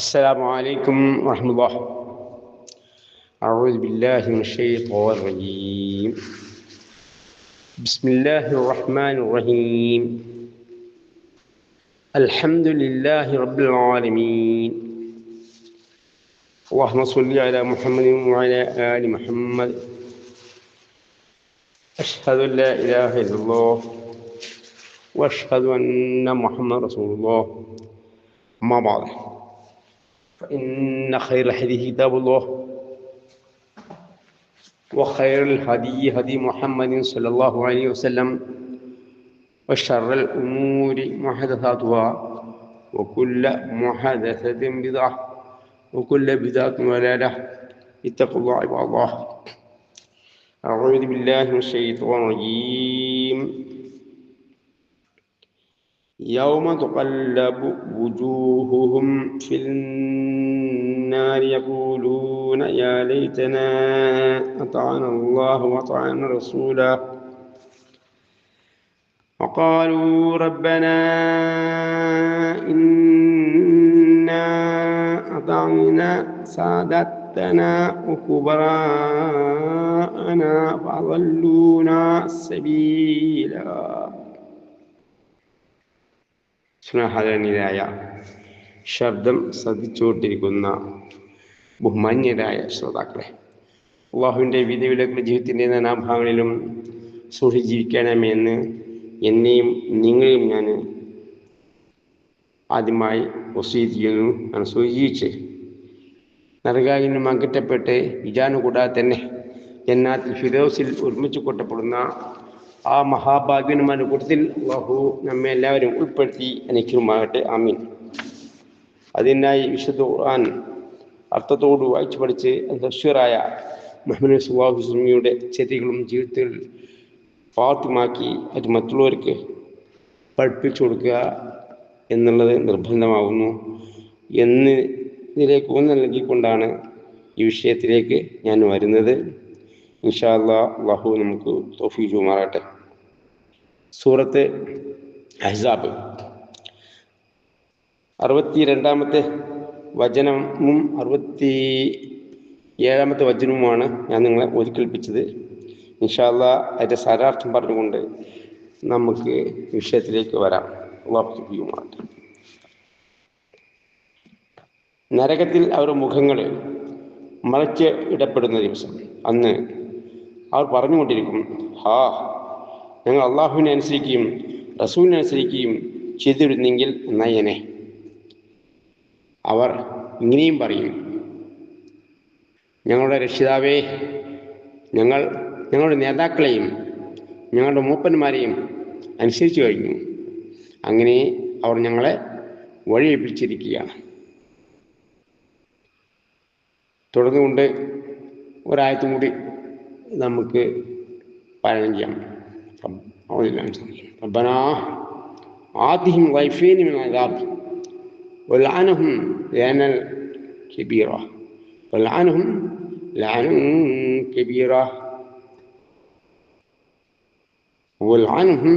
السلام عليكم ورحمة الله. أعوذ بالله من الشيطان الرجيم. بسم الله الرحمن الرحيم. الحمد لله رب العالمين. اللهم صل على محمد وعلى آل محمد. أشهد أن لا إله إلا الله وأشهد أن محمد رسول الله. أما بعد، فإن خير الحديث كتاب الله، وخير الهدي هدي محمد صلى الله عليه وسلم، وشر الأمور محدثاتها، وكل محدثة بدعة، وكل بدعة ضلالة. اتقوا الله عباد الله. أعوذ بالله من الشيطان الرجيم. يوم تقلب وجوههم في النار يقولون يا ليتنا أطعنا الله وأطعنا رسولا، وقالوا ربنا إنا أطعنا سادتنا وكبراءنا فأضلونا السبيلا. സ്നേഹനിരായ ശബ്ദം ശ്രദ്ധിച്ചുകൊണ്ടിരിക്കുന്ന ബഹുമാന്യരായ ശ്രോതാക്കളെ, അള്ളാഹുവിൻ്റെ വിധിവിലക്കുള്ള ജീവിതത്തിൻ്റെ നാനാഭാഗങ്ങളിലും സൂക്ഷിച്ച് ജീവിക്കണമെന്ന് എന്നെയും നിങ്ങളെയും ഞാൻ ആദ്യമായി വസീയത്ത് ചെയ്യുന്നു. ഞാൻ സൂചിച്ച് നരകായിൽ നിന്നും അകറ്റപ്പെട്ട് വിജാനം കൂടാതെ തന്നെ ജന്നാത്തുൽ ഫിർദൗസിൽ ഒരുമിച്ച് കൊട്ടപ്പെടുന്ന ആ മഹാഭാഗ്യന്മാരുടെ കൂട്ടത്തിൽ അല്ലാഹു നമ്മെ എല്ലാവരും ഉൾപ്പെടുത്തി അനുഗ്രഹിക്കുമാകട്ടെ. ആമീൻ. അതിനായി വിശുദ്ധ ഖുർആൻ അർത്ഥത്തോട് വായിച്ചു പഠിച്ച് തഫ്സീറായ മുഹമ്മദ് സ്വല്ലല്ലാഹു അലൈഹി വസല്ലമയുടെ ചര്യകളും ജീവിതത്തിൽ പാത്തുമാക്കി അത് മറ്റുള്ളവർക്ക് പഠിപ്പിച്ചു കൊടുക്കുക എന്നുള്ളത് നിർബന്ധമാകുന്നു എന്നതിലേക്ക് ഊന്നൽ നൽകിക്കൊണ്ടാണ് ഈ വിഷയത്തിലേക്ക് ഞാൻ വരുന്നത്. ഇൻഷാ അല്ലാഹ് അല്ലാഹു നമുക്ക് തൗഫീഖ് ചെയ്യുമാറാകട്ടെ. സൂറത്ത് അഹ്സാബ് 62-ാമത്തെ വചനവും 67-ാമത്തെ വചനവുമാണ് ഞാൻ നിങ്ങളെ ഓതിക്കേൽപ്പിച്ചത്. ഇൻഷാ അല്ലാഹ് അതിൻ്റെ സാരാർത്ഥം പറഞ്ഞുകൊണ്ട് നമുക്ക് വിഷയത്തിലേക്ക് വരാം. അല്ലാഹു തൗഫീഖ് ചെയ്യുമാറാകട്ടെ. നരകത്തിൽ അവരുടെ മുഖങ്ങൾ മറച്ച് ഇടപ്പെടുന്ന ദിവസം അന്ന് അവർ പറഞ്ഞുകൊണ്ടിരിക്കും, ഞങ്ങൾ അള്ളാഹുവിനെ അനുസരിക്കുകയും റസൂലിനെ അനുസരിക്കുകയും ചെയ്തിരുന്നെങ്കിൽ നന്നായേനെ. അവർ ഇങ്ങനെയും പറയും, ഞങ്ങളുടെ രക്ഷിതാവേ, ഞങ്ങളുടെ നേതാക്കളെയും ഞങ്ങളുടെ മൂപ്പന്മാരെയും അനുസരിച്ചു കഴിഞ്ഞു. അങ്ങനെ അവർ ഞങ്ങളെ വഴിയേൽപ്പിച്ചിരിക്കുകയാണ്. തുടർന്നുകൊണ്ട് ഒരായത്തും കൂടി നമുക്ക് പാരായണം ചെയ്യാം. ربنا آتهم ضيفين من العذاب والعنهم لعنا كبيرا والعنهم لعنا كبيرا والعنهم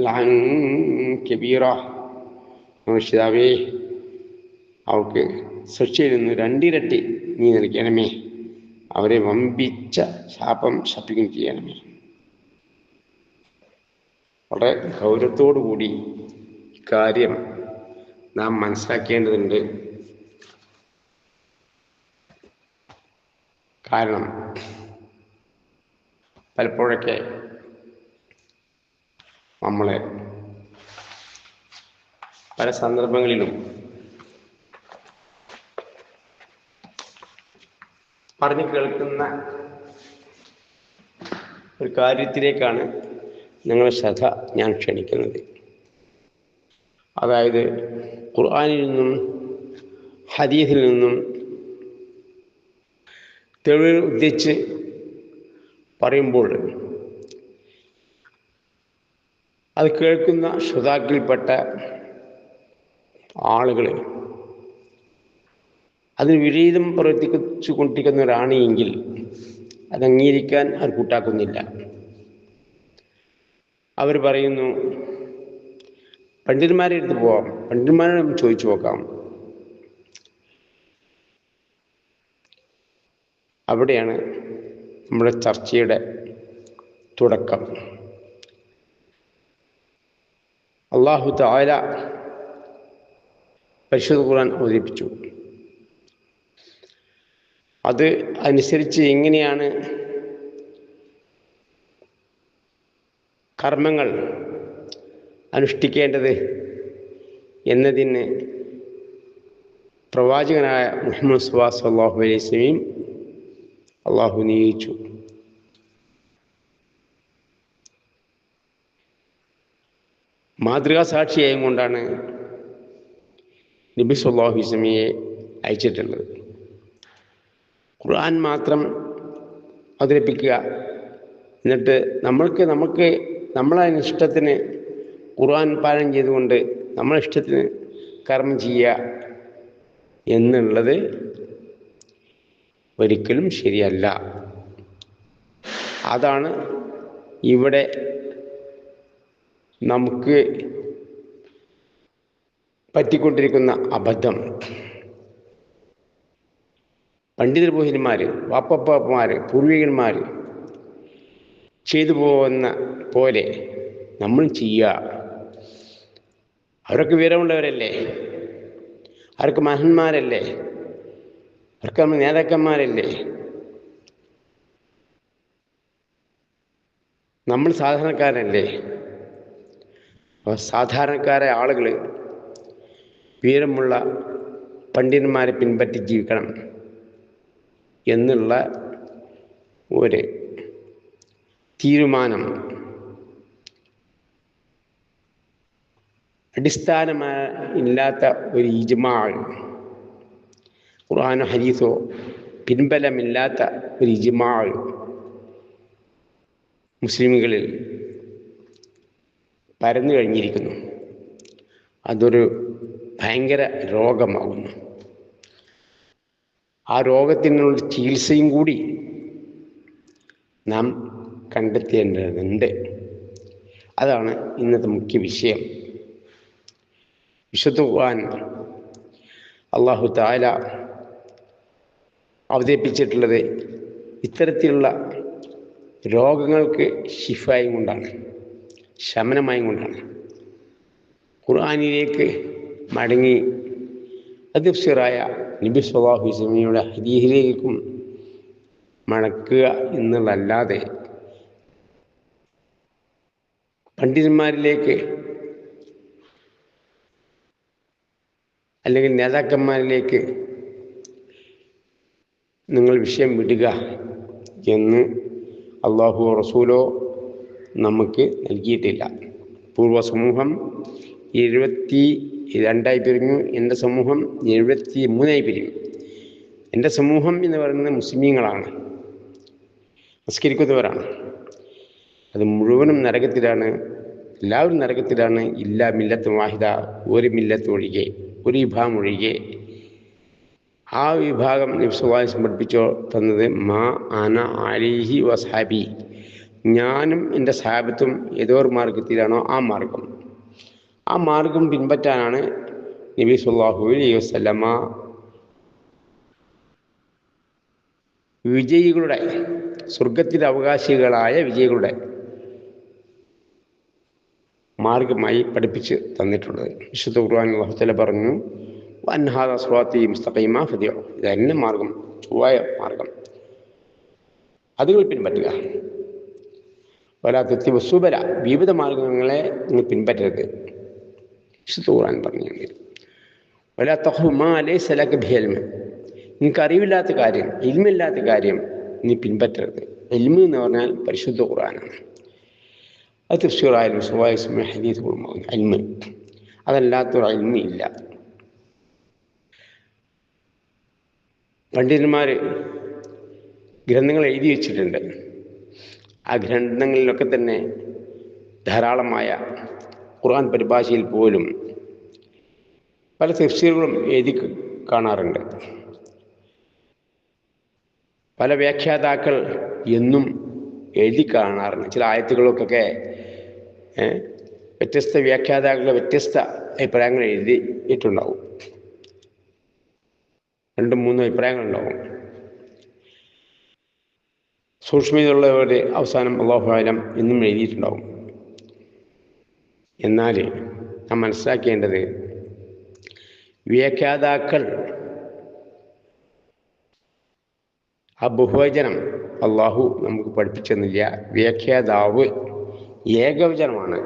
لعنا كبيرا. രക്ഷിതാവേ, അവർക്ക് ശിക്ഷയിൽ നിന്ന് 2 ഇരട്ടി നീ നൽകണമേ. അവരെ വമ്പിച്ച ശാപം ശപിക്കുകയും ചെയ്യണമേ. വളരെ ഗൗരവത്തോടുകൂടി കാര്യം നാം മനസ്സിലാക്കേണ്ടതുണ്ട്. കാരണം പലപ്പോഴൊക്കെ നമ്മളെ പല സന്ദർഭങ്ങളിലും പറഞ്ഞു കേൾക്കുന്ന ഒരു കാര്യത്തിലേക്കാണ് നിങ്ങളുടെ ശ്രദ്ധ ഞാൻ ക്ഷണിക്കുന്നത്. അതായത് ഖുർആനിൽ നിന്നും ഹദീസിൽ നിന്നും തെളിവ് ഉദ്ദേശിച്ച് പറയുമ്പോൾ അത് കേൾക്കുന്ന ശ്രോതാക്കളിൽപ്പെട്ട ആളുകൾ അതിന് വിപരീതം പ്രവർത്തിച്ചു കൊണ്ടിരിക്കുന്നവരാണ് എങ്കിൽ അത് അംഗീകരിക്കാൻ അവർ കൂട്ടാക്കുന്നില്ല. അവർ പറയുന്നു, പണ്ഡിതന്മാരെ അടുത്ത് പോവാം, പണ്ഡിതന്മാരോട് ചോദിച്ചു നോക്കാം. അവിടെയാണ് നമ്മുടെ ചർച്ചയുടെ തുടക്കം. അല്ലാഹു തആല പരിശുദ്ധ ഖുർആൻ അവതരിപ്പിച്ചു. അത് അനുസരിച്ച് എങ്ങനെയാണ് കർമ്മങ്ങൾ അനുഷ്ഠിക്കേണ്ടത് എന്നതിന് പ്രവാചകനായ മുഹമ്മദ് സ്വല്ലല്ലാഹു അലൈഹി വസല്ലം അള്ളാഹു നിയോഗിച്ചു. മാതൃകാ സാക്ഷിയായും കൊണ്ടാണ് നബി സല്ലല്ലാഹു അലൈഹി വസല്ലമയെ അയച്ചിട്ടുള്ളത്. ഖുർആൻ മാത്രം അവതരിപ്പിക്കുക, എന്നിട്ട് നമുക്ക് നമ്മളെ ഇഷ്ടത്തിന് ഖുർആൻ പാലനം ചെയ്തുകൊണ്ട് നമ്മളെ ഇഷ്ടത്തിന് കർമ്മം ചെയ്യുക എന്നുള്ളത് ഒരിക്കലും ശരിയല്ല. അതാണ് ഇവിടെ നമുക്ക് പറ്റിക്കൊണ്ടിരിക്കുന്ന അബദ്ധം. പണ്ഡിത പുരോഹിതന്മാർ, വാപ്പപ്പാപ്പന്മാർ, പൂർവികന്മാർ ചെയ്തു പോകുന്ന പോലെ നമ്മൾ ചെയ്യുക. അവരൊക്കെ വിവരമുള്ളവരല്ലേ, അവർക്ക് മഹന്മാരല്ലേ, അവർക്ക് നമ്മൾ നേതാക്കന്മാരല്ലേ. നമ്മൾ സാധാരണക്കാരല്ലേ. അപ്പോൾ സാധാരണക്കാരായ ആളുകൾ വിവരമുള്ള പണ്ഡിതന്മാരെ പിൻപറ്റി ജീവിക്കണം എന്നുള്ള ഒരു തീരുമാനം ഇല്ലാത്ത ഒരു ഇജ്മാ, ഖുർആനോ ഹദീസോ പിൻബലമില്ലാത്ത ഒരു ഇജ്മാ മുസ്ലിമുകളിൽ പരന്നു കഴിഞ്ഞിരിക്കുന്നു. അതൊരു ഭയങ്കര രോഗമാകുന്നു. ആ രോഗത്തിനുള്ള ചികിത്സയും കൂടി നാം കണ്ടെത്തേണ്ടതുണ്ട്. അതാണ് ഇന്നത്തെ മുഖ്യ വിഷയം. വിശുദ്ധ ഖുർആൻ അല്ലാഹു തആല അവതരിപ്പിച്ചിട്ടുള്ളത് ഇത്തരത്തിലുള്ള രോഗങ്ങൾക്ക് ശിഫായും കൊണ്ടാണ്, ശമനമായും കൊണ്ടാണ്. ഖുർആനിലേക്ക് മടങ്ങി അദ്ഫിറായ നബി സല്ലല്ലാഹു അലൈഹി വസല്ലമയുടെ ഹദീസിലേക്കും മടക്കുക എന്നുള്ളതല്ലാതെ പണ്ഡിതന്മാരിലേക്ക് അല്ലെങ്കിൽ നേതാക്കന്മാരിലേക്ക് നിങ്ങൾ വിഷയം വിടുക എന്ന് അല്ലാഹു റസൂലോ നമുക്ക് നൽകിയിട്ടില്ല. പൂർവ്വ സമൂഹം 72 പിരിഞ്ഞു, എൻ്റെ സമൂഹം 73 പിരിഞ്ഞു. എൻ്റെ സമൂഹം എന്ന് പറയുന്നത് മുസ്ലിമീങ്ങളാണ്, നമസ്കരിക്കുന്നവരാണ്. അത് മുഴുവനും നരകത്തിലാണ്, എല്ലാവരും നരകത്തിലാണ്. ഇല്ലാ മില്ലത്ത് വാഹിദ, ഒരു മില്ലത്ത് ഒഴികെ, ഒരു വിഭാഗം ഒഴികെ. ആ വിഭാഗം നബി സല്ലല്ലാഹു അലൈഹി വസല്ലം പഠിപ്പിച്ചോ തന്നത് മാ അന അലൈഹി വസ്ഹാബി, ഞാനും എൻ്റെ സഹാബത്തും ഏതൊരു മാർഗത്തിലാണോ ആ മാർഗം പിൻപറ്റാനാണ് നബി സല്ലല്ലാഹു അലൈഹി വസല്ലമ വിജയികളുടെ, സ്വർഗത്തിലെ അവകാശികളായ വിജയികളുടെ മാർഗമായി പഠിപ്പിച്ച് തന്നിട്ടുള്ളത്. വിശുദ്ധ ഖുർആൻ അല്ലാഹു തആല പറഞ്ഞു, വഅന്ന ഹാദാ സിറാത്തീ മുസ്തഖീമ ഫത്തബിഊ, ഇതെന്നെ മാർഗം, ചൊവ്വായ മാർഗം, അതുകൾ പിൻപറ്റുക. വലാ തത്തബിഉ സുബല, വിവിധ മാർഗങ്ങളെ നിങ്ങൾ പിൻപറ്റരുത്. വിശുദ്ധ ഖുർആൻ പറഞ്ഞു. വലാ തഖ്ഫു മാ ലൈസ ലക ബിഹി ഇൽമ്, നിങ്ങൾക്ക് അറിവില്ലാത്ത കാര്യം, ഇൽമില്ലാത്ത കാര്യം നീ പിൻപറ്റരുത്. ഇൽമ് എന്ന് പറഞ്ഞാൽ പരിശുദ്ധ ഖുർആനാണ്. അത് തഫ്സീറായാലും സുവായിസ്മ ഹദീസ് ഇൽമ്, അതല്ലാത്തൊരു ഇൽമ് ഇല്ല. പണ്ഡിതന്മാർ ഗ്രന്ഥങ്ങൾ എഴുതി വച്ചിട്ടുണ്ട്. ആ ഗ്രന്ഥങ്ങളിലൊക്കെ തന്നെ ധാരാളമായ ഖുർആൻ പരിഭാഷയിൽ പോലും പല തഫ്സീറുകളും എഴുതി കാണാറുണ്ട്. പല വ്യാഖ്യാതാക്കൾ എന്നും എഴുതി കാണാറുണ്ട്. ചില ആയത്തുകൾക്കൊക്കെ വ്യത്യസ്ത വ്യാഖ്യാതാക്കളുടെ വ്യത്യസ്ത അഭിപ്രായങ്ങൾ എഴുതിയിട്ടുണ്ടാവും. 2-3 അഭിപ്രായങ്ങളുണ്ടാവും. സൂക്ഷ്മതയുള്ളവരുടെ അവസാനം അല്ലാഹു അഅലം എന്നും എഴുതിയിട്ടുണ്ടാവും. എന്നാൽ നാം മനസ്സിലാക്കേണ്ടത് വ്യാഖ്യാതാക്കൾ ആ ബഹുവചനം അള്ളാഹു നമുക്ക് പഠിപ്പിച്ചെന്നില്ല. വ്യാഖ്യാതാവ് ഏകവചനമാണ്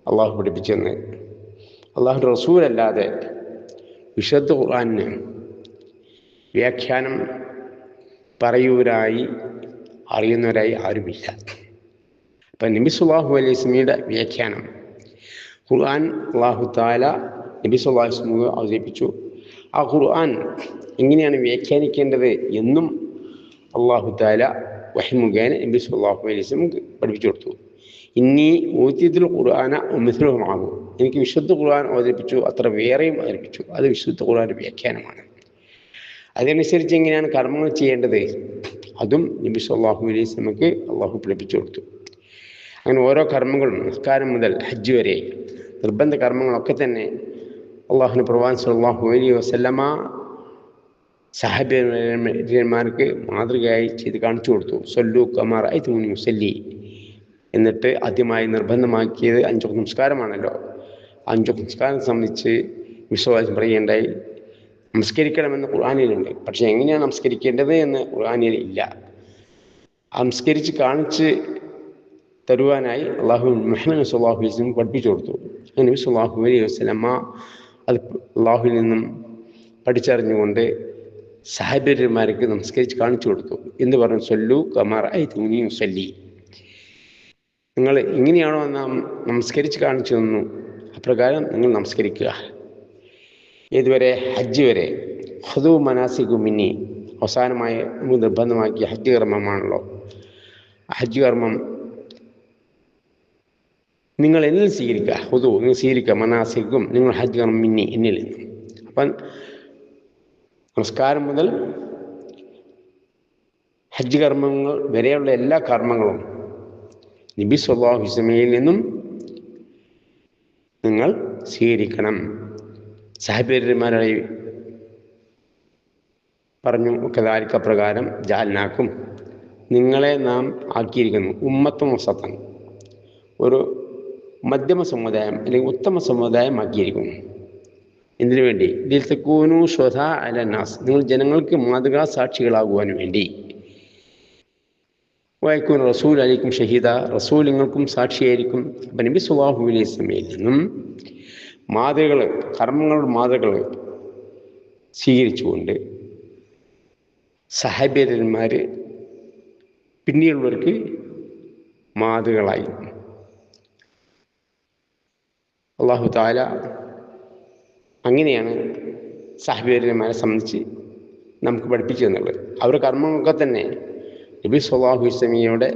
അള്ളാഹു പഠിപ്പിച്ചെന്ന്. അള്ളാഹു റസൂലല്ലാതെ വിശുദ്ധ ഖുർആനിന് വ്യാഖ്യാനം പറയൂരായി അറിയുന്നവരായി ആരുമില്ല. അപ്പം നബി സല്ലല്ലാഹു അലൈഹി വസല്ലമയുടെ വ്യാഖ്യാനം ഖുർആൻ അല്ലാഹു തആല നബി സല്ലല്ലാഹു അലൈഹി വസല്ലം അവതരിപ്പിച്ചു. ആ ഖുർആൻ എങ്ങനെയാണ് വ്യാഖ്യാനിക്കേണ്ടത് എന്നും അല്ലാഹു തആല വഹി മുഖേന നബി സല്ലല്ലാഹു അലൈഹി വസല്ലം പഠിപ്പിച്ചു കൊടുത്തു. ഇന്നി ഊതിയതുൽ ഖുർആന വമിസ്ലുഹു മഅഹു, എനിക്ക് വിശുദ്ധ ഖുർആൻ അവതരിപ്പിച്ചു, അത്ര വേറെയും അവതരിപ്പിച്ചു. അത് വിശുദ്ധ ഖുർആന്റെ വ്യാഖ്യാനമാണ്. അതനുസരിച്ച് എങ്ങനെയാണ് കർമ്മങ്ങൾ ചെയ്യേണ്ടത് അതും നബി സല്ലല്ലാഹു അലൈഹി വസല്ലമക്ക് അള്ളാഹു പഠിപ്പിച്ചു കൊടുത്തു. അങ്ങനെ ഓരോ കർമ്മങ്ങളും നിസ്കാരം മുതൽ ഹജ്ജ് വരെ നിർബന്ധ കർമ്മങ്ങളൊക്കെ തന്നെ അള്ളാഹുവിൻ്റെ പ്രവാചകൻ സല്ലല്ലാഹു അലൈഹി വസല്ലമ സഹാബിമാർക്ക് മാതൃകയായി ചെയ്ത് കാണിച്ചു കൊടുത്തു. സല്ലു കമാ റഅയ്തുമൂനി ഉസല്ലി. എന്നിട്ട് ആദ്യമായി നിർബന്ധമാക്കിയത് 5 നമസ്കാരമാണല്ലോ. 5 നമസ്കാരം സംബന്ധിച്ച് വിശ്വാസം പറയുകയുണ്ടായി. നമസ്കരിക്കണമെന്ന് ഖുർആനിലുണ്ട്, പക്ഷെ എങ്ങനെയാണ് നമസ്കരിക്കേണ്ടത് എന്ന് ഖുർആനിൽ ഇല്ല. നമസ്കരിച്ച് കാണിച്ച് തരുവാനായി അള്ളാഹു മുഹമ്മദ് സ്വല്ലല്ലാഹു അലൈഹി വസല്ലം പഠിപ്പിച്ചു കൊടുത്തു. നബി സ്വല്ലല്ലാഹു അലൈഹി വസല്ലമ അത് അള്ളാഹുവിൽ നിന്നും പഠിച്ചറിഞ്ഞുകൊണ്ട് സഹാബിമാർക്ക് നമസ്കരിച്ച് കാണിച്ചു കൊടുത്തു. എന്ന് പറഞ്ഞു, സല്ലു കമാ റഅയ്തുമൂനി ഉസല്ലി. നിങ്ങൾ ഇങ്ങനെയാണോ നമസ്കരിച്ച് കാണിച്ചു തന്നു, അപ്രകാരം നിങ്ങൾ നമസ്കരിക്കുക. ഇതുവരെ ഹജ്ജ് വരെ ഖുദൂ മനാസികും മിന്നി, അവസാനമായി നമുക്ക് നിർബന്ധമാക്കിയ ഹജ്ജ് കർമ്മമാണല്ലോ. ഹജ്ജ് കർമ്മം നിങ്ങൾ എന്നിൽ സ്വീകരിക്കുക. ഖുദൂ, നിങ്ങൾ സ്വീകരിക്കുക. മനാസികും, നിങ്ങൾ ഹജ്ജ് കർമ്മം മിന്നി, എന്നിൽ നിന്നും. അപ്പം നമസ്കാരം മുതൽ ഹജ്ജ് കർമ്മങ്ങൾ വരെയുള്ള എല്ലാ കർമ്മങ്ങളും നബി സല്ലല്ലാഹു അലൈഹി വസല്ലമയിൽ നിന്നും നിങ്ങൾ സ്വീകരിക്കണം. സഹാബിമാരായി പറഞ്ഞു, കദാലിക പ്രകാരം ജഅൽനാക്കും, നിങ്ങളെ നാം ആക്കിയിരിക്കുന്നു ഉമ്മത്തും വസത്തൻ, ഒരു മധ്യമ സമുദായം അല്ലെങ്കിൽ ഉത്തമ സമുദായം ആക്കിയിരിക്കുന്നു. എന്തിനു വേണ്ടി? ലിതകൂനു ശുഹദാ അലന്നാസ്, നിങ്ങൾ ജനങ്ങൾക്ക് മാതൃകാ സാക്ഷികളാകുവാൻ വേണ്ടി. വയക്കൂൻ റസൂൽ അലൈക്കും ഷഹീദ, റസൂൽ നിങ്ങൾക്കും സാക്ഷിയായിരിക്കും. അപ്പം നബി സല്ലല്ലാഹു അലൈഹി വസല്ലമയിൽ നിന്നും മാതൃകൾ, കർമ്മങ്ങളുടെ മാതൃകൾ സ്വീകരിച്ചുകൊണ്ട് സഹാബിമാർ പിന്നീടുള്ളവർക്ക് മാതൃകളായി. അല്ലാഹു തആല അങ്ങനെയാണ് സഹാബിമാരെ സംബന്ധിച്ച് നമുക്ക് പഠിപ്പിച്ചു തന്നുള്ളത്. അവരുടെ കർമ്മങ്ങളൊക്കെ തന്നെ നബി സല്ലല്ലാഹു അലൈഹി വസല്ലമയുടെ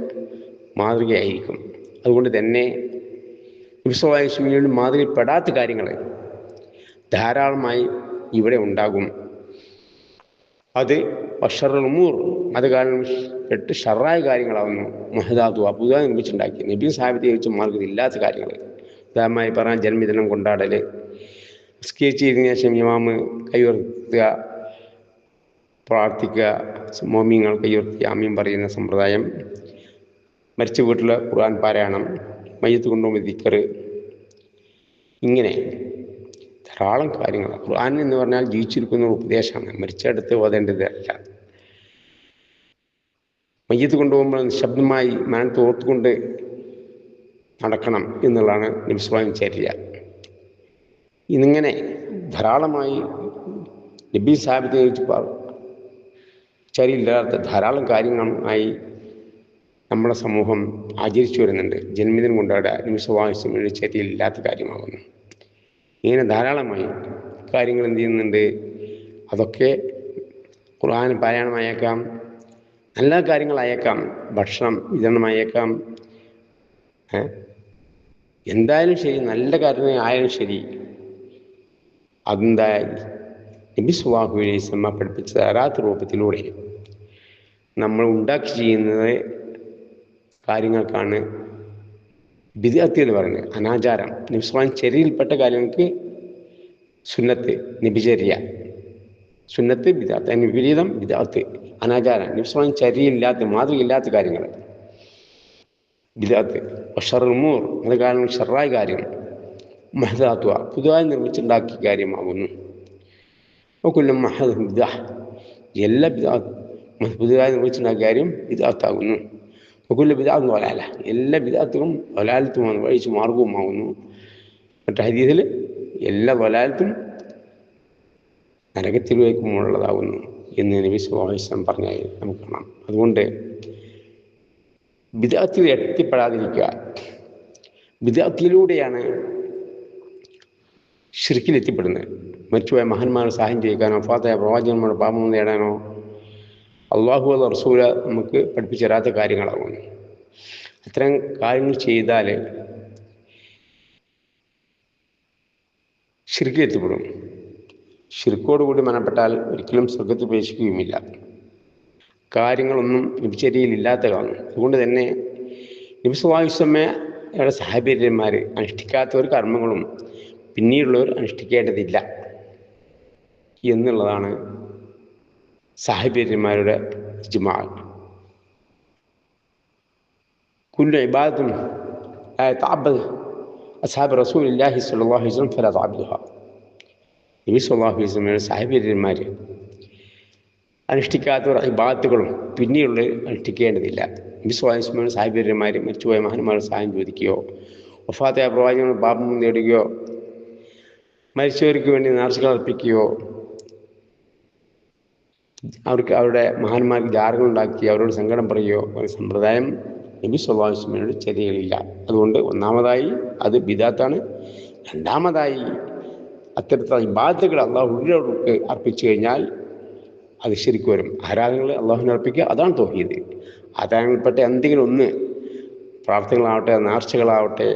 മാതൃകയായിരിക്കും. അതുകൊണ്ട് തന്നെ നബി സല്ലല്ലാഹു അലൈഹി വസല്ലമയുടെ മാതൃകയിൽപ്പെടാത്ത കാര്യങ്ങൾ ധാരാളമായി ഇവിടെ ഉണ്ടാകും. അത് വശറുൽ ഉമൂർ, അത് കാരണം പെട്ട് ഷറായ കാര്യങ്ങളാവുന്നു. മഹദാതു പുതുതായി നിർമ്മിച്ചുണ്ടാക്കി നബി സാഹിബത്തെ വെച്ച് മാർഗത്തിൽ ഇല്ലാത്ത കാര്യങ്ങൾ. ഉദാഹരണമായി പറഞ്ഞാൽ ജന്മദിനം കൊണ്ടാടൽ, നിസ്കരിച്ചിരുന്ന ശേഷം ഇമാമ് കൈയുയർത്തുക, പ്രാർത്ഥിക്കുക, മോമിങ്ങൾ കൈയുയർത്തി ആമീൻ പറയുന്ന സമ്പ്രദായം, മരിച്ച വീട്ടിലെ ഖുർആൻ പാരായണം, മയ്യത്ത് കൊണ്ടുപോകുമ്പോൾ ദിക്ർ, ഇങ്ങനെ ധാരാളം കാര്യങ്ങൾ. ഖുർആൻ എന്ന് പറഞ്ഞാൽ ജീവിച്ചിരിക്കുന്ന ഒരു ഉപദേശമാണ്, മരിച്ചെടുത്ത് ഓതേണ്ടതല്ല. മയ്യത്ത് കൊണ്ടുപോകുമ്പോൾ ശബ്ദമായി മനത്ത് ഓർത്തുകൊണ്ട് നടക്കണം എന്നുള്ളതാണ് നബി സ്വല്ലല്ലാഹു അലൈഹി വസല്ലം ചര്യ. ഇന്നിങ്ങനെ ധാരാളമായി നബി സാഹിബത്തെ വെച്ച് ചരിയില്ലാത്ത ധാരാളം കാര്യങ്ങളുമായി നമ്മുടെ സമൂഹം ആചരിച്ചു വരുന്നുണ്ട്. ജന്മദിനം കൊണ്ടാടുക നബി സ്വല്ലല്ലാഹു അലൈഹി വസല്ലം ചര്യയില്ലാത്ത കാര്യമാകുന്നു. ഇങ്ങനെ ധാരാളമായി കാര്യങ്ങൾ എന്ത് ചെയ്യുന്നുണ്ട്. അതൊക്കെ ഖുർആൻ പാരായണമായേക്കാം, നല്ല കാര്യങ്ങളായേക്കാം, ഭക്ഷണം വിതരണമായേക്കാം, എന്തായാലും ശരി, നല്ല കാര്യം ആയാലും ശരി, അതെന്തായാലും നബി സ്വല്ലല്ലാഹു അലൈഹി വസല്ലം പഠിപ്പിച്ച തരാത്ത രൂപത്തിലൂടെ നമ്മൾ ഉണ്ടാക്കി ചെയ്യുന്നത് കാര്യങ്ങൾക്കാണ് ബിദ്അത്ത് എന്ന് പറയുന്നത് അനാചാരം. നബി സ്വല്ലല്ലാഹു ചര്യയിൽപ്പെട്ട കാര്യങ്ങൾക്ക് സുന്നത്ത്, നബിചര്യ. സുന്നത്ത് ബിദ്അത്ത്, അതിന് വിപരീതം ബിദ്അത്ത്, അനാചാരം. നബി സ്വല്ലല്ലാഹു ചര്യയില്ലാത്ത, മാതൃകയില്ലാത്ത കാര്യങ്ങൾ ബിദ്അത്ത്. വശറുൽ ഉമൂർ, അത് കാരണം ഷർറായ കാര്യം. മുഹ്ദസാത്തുഹ, പുതുതായി നിർമ്മിച്ചുണ്ടാക്കിയ കാര്യമാകുന്നു. വകുല്ലു മുഹ്ദസത്തിൻ ബിദ്അഹ്, എല്ലാ പുതുതായി നിർമ്മിച്ചുണ്ടാക്കിയ കാര്യം ബിദ്അത്താകുന്നു. വകുല്ലു ബിദ്അത്തിൻ ളലാല, എല്ലാ ബിദ്അത്തും ളലാലത്തുമാണ്, വഴിച്ച് മാർഗവുമാകുന്നു. മറ്റു ഹദീസിൽ എല്ലാ ളലാലത്തും നരകത്തിലേക്കുമുള്ളതാകുന്നു എന്ന് നബി സല്ലല്ലാഹു അലൈഹി വസല്ലം പറഞ്ഞായി നമുക്ക് കാണാം. അതുകൊണ്ട് ബിദ്അത്തിൽ എത്തിപ്പെടാതിരിക്കുക. ബിദ്അത്തിലൂടെയാണ് ശിർക്കിലെത്തിപ്പെടുന്നത്. മറ്റുപോയ മഹാന്മാരെ സഹായം ചെയ്യിക്കാനോ വഫാത്തായ പ്രവാചകന്മാരുടെ പാപം നേടാനോ അള്ളാഹു അല്ല റസൂല നമുക്ക് പഠിപ്പിച്ചു തരാത്ത കാര്യങ്ങളാകുന്നു. അത്തരം കാര്യങ്ങൾ ചെയ്താൽ ശിർക്കിലെത്തിപ്പെടും. ശിർക്കോടുകൂടി മരണപ്പെട്ടാൽ ഒരിക്കലും സ്വർഗത്തിൽ പ്രവേശിക്കുകയുമില്ല. കാര്യങ്ങളൊന്നും നബിചര്യയിലില്ലാത്ത കാണും. അതുകൊണ്ട് തന്നെ നബി സല്ലല്ലാഹു അലൈഹി വസല്ലമയുടെ സഹാബിമാർ അനുഷ്ഠിക്കാത്ത ഒരു കർമ്മങ്ങളും പിന്നീടുള്ളവർ അനുഷ്ഠിക്കേണ്ടതില്ല എന്നുള്ളതാണ് സഹാബിമാരുടെ ഇജ്മാ. കുല്ലു ഇബാദത്തുൻ ലാ യതഅബ്ബദ് അസ്ഹാബ് റസൂലില്ലാഹി സ്വല്ലല്ലാഹു അലൈഹി വസല്ലം ഫലാ തഅബ്ബുഹാ. നബി സല്ലല്ലാഹു അലൈഹി വസല്ലമയുടെ സഹാബിമാർ അനുഷ്ഠിക്കാത്ത ഇബാദത്തുകളും പിന്നീടുള്ളവർ അനുഷ്ഠിക്കേണ്ടതില്ല. നബി സല്ലല്ലാഹു അലൈഹി വസല്ലമയുടെ സഹാബിമാർ മറ്റുപോയ മഹാന്മാരുടെ സഹായം ചോദിക്കുകയോ വഫാത്തായ പ്രവാചകൻ പാപം നേടുകയോ മരിച്ചവർക്ക് വേണ്ടി നേർച്ചകൾ അർപ്പിക്കുകയോ അവർക്ക് അവരുടെ മഹാന്മാർക്ക് ജാറുകൾ ഉണ്ടാക്കി അവരോട് സങ്കടം പറയുകയോ ഒരു സമ്പ്രദായം നബി സല്ലല്ലാഹു അലൈഹി വസല്ലമയുടെ ചര്യകളില്ല. അതുകൊണ്ട് ഒന്നാമതായി അത് ബിദഅത്താണ്. രണ്ടാമതായി അത്തരത്തിലുള്ള ഇബാദത്തുകൾ അള്ളാഹുവിനോട് അർപ്പിച്ചു കഴിഞ്ഞാൽ അത് ശരിക്കും വരും. ആരാധനകൾ അള്ളാഹുവിനെ അർപ്പിക്കുക, അതാണ് തൗഹീദ്. ആരാധനകൾപ്പെട്ട എന്തെങ്കിലും ഒന്ന്, പ്രാർത്ഥനകളാവട്ടെ, നേർച്ചകളാവട്ടെ,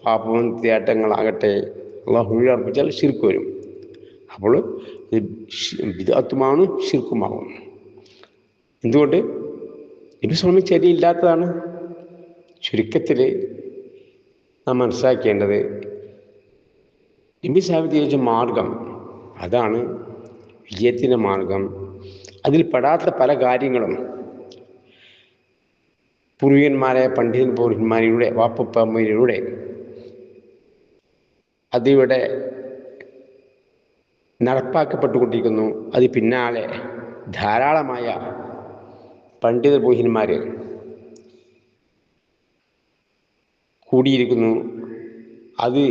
പാപമോചനങ്ങളാകട്ടെ, അള്ളാഹുവിനെ അർപ്പിച്ചാൽ ശിർക്ക് വരും. അപ്പോൾ ബിദ്അത്തുമാണ്, ശിർക്കുമാകും. എന്തുകൊണ്ട്? നബി സ്വല്ലല്ലാഹു അലൈഹി ചര്യയില്ലാത്തതാണ്. ചുരുക്കത്തിൽ നാം മനസ്സിലാക്കേണ്ടത് നബി സാഹിബ് ചോദിച്ച മാർഗം അതാണ് വിജയത്തിൻ്റെ മാർഗം. അതിൽ പെടാത്ത പല കാര്യങ്ങളും പൂർവികന്മാരെ പണ്ഡിതൻ പൗരന്മാരിലൂടെ വാപ്പപ്പന്മാരിലൂടെ അതിവിടെ നടപ്പാക്കപ്പെട്ടുകൊണ്ടിരിക്കുന്നു. അത് പിന്നാലെ ധാരാളമായ പണ്ഡിത പൗരന്മാർ കൂടിയിരിക്കുന്നു. അത്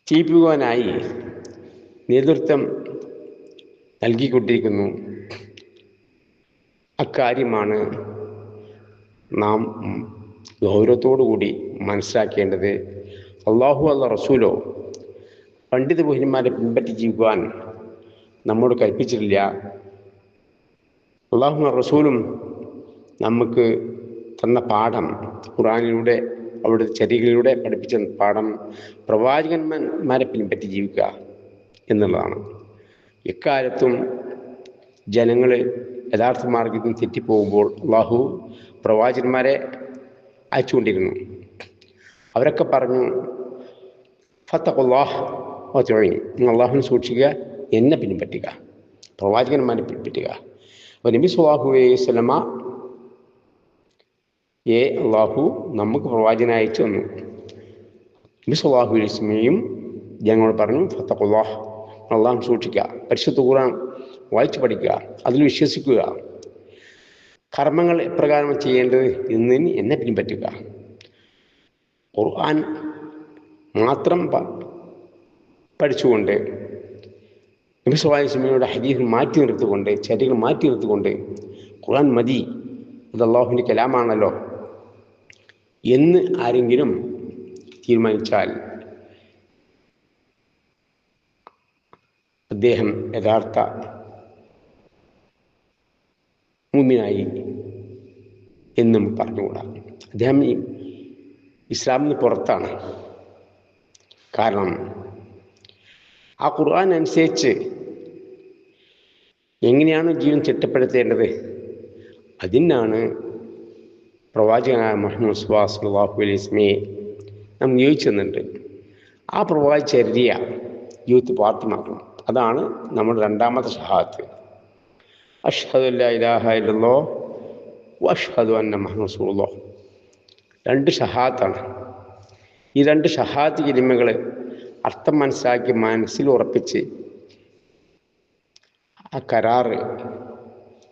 ചെയ്യിപ്പിക്കുവാനായി നേതൃത്വം നൽകിക്കൊണ്ടിരിക്കുന്നു. അക്കാര്യമാണ് നാം ഗൗരവത്തോടുകൂടി മനസ്സിലാക്കേണ്ടത്. അള്ളാഹു അല്ല റസൂലോ പണ്ഡിത പുരുഷന്മാരെ പിൻപറ്റി ജീവിക്കുവാൻ നമ്മോട് കൽപ്പിച്ചിട്ടില്ല. അള്ളാഹു റസൂലും നമുക്ക് തന്ന പാഠം, ഖുർആനിലൂടെ അവിടുത്തെ ചര്യകളിലൂടെ പഠിപ്പിച്ച പാഠം പ്രവാചകന്മാരെ പിൻപറ്റി ജീവിക്കുക എന്നുള്ളതാണ്. എക്കാലത്തും ജനങ്ങൾ യഥാർത്ഥ മാർഗത്തിൽ തെറ്റിപ്പോകുമ്പോൾ അള്ളാഹു പ്രവാചകന്മാരെ അയച്ചുകൊണ്ടിരുന്നു. അവരൊക്കെ പറഞ്ഞു, ഫത്തഖുല്ലാഹ് വഅത്വഈൻ, നിങ്ങൾ അള്ളാഹുവിനെ സൂക്ഷിക്കുക, എന്നെ പിൻപറ്റുക, പ്രവാചകന്മാരെ പിൻപറ്റുക. അപ്പോൾ നബി സല്ലല്ലാഹു അലൈഹി വസല്ലമ അള്ളാഹു നമുക്ക് പ്രവാചകനെ അയച്ചു തന്നു. നബി സല്ലല്ലാഹു അലൈഹി വസല്ലമയും ജനങ്ങളോട് പറഞ്ഞു, ഫത്തഖുല്ലാഹ്, അള്ളാഹുവിനെ സൂക്ഷിക്കുക, പരിശുദ്ധ ഖുർആൻ വായിച്ചു പഠിക്കുക, അതിൽ വിശ്വസിക്കുക, കർമ്മങ്ങൾ എപ്രകാരം ചെയ്യേണ്ടത് എന്നതിന് എന്നെ പിൻപറ്റുക. ഖുർആൻ മാത്രം പഠിച്ചുകൊണ്ട് നബി സല്ലല്ലാഹു അലൈഹി വസല്ലമയുടെ ഹദീസ് മാറ്റി നിർത്തിക്കൊണ്ട്, ചര്യകൾ മാറ്റി നിർത്തിക്കൊണ്ട് ഖുർആൻ മതി, അത് അള്ളാഹുവിൻ്റെ കലാമാണല്ലോ എന്ന് ആരെങ്കിലും തീരുമാനിച്ചാൽ അദ്ദേഹം യഥാർത്ഥ മുഅ്മിനായി എന്നും പറഞ്ഞുകൂടാ. അദ്ദേഹം ഇസ്ലാമിന് പുറത്താണ്. കാരണം ആ ഖുർആൻ അനുസരിച്ച് എങ്ങനെയാണ് ജീവൻ ചിട്ടപ്പെടുത്തേണ്ടത് അതിനാണ് പ്രവാചകനായ മുഹമ്മദ് സ്വല്ലല്ലാഹു അലൈഹി വസല്ലമയെ നാം നിയോഗിച്ചെന്നുണ്ട്. ആ പ്രവാചചര്യ ജീവിതത്തിൽ പ്രാപ്തമാക്കണം. അതാണ് നമ്മുടെ രണ്ടാമത്തെ ഷഹാദത്ത്. അഷ്ഹദു അല്ലാ ഇലാഹ ഇല്ലല്ലാഹ് വ അഷ്ഹദു അന്ന മുഹമ്മദൻ റസൂലുള്ളാഹ്. രണ്ട് ഷഹാദത്താണ്. ഈ രണ്ട് ഷഹാദത്ത് കലിമകൾ അർത്ഥം മനസ്സിലാക്കി മനസ്സിൽ ഉറപ്പിച്ച് ആ കരാറ്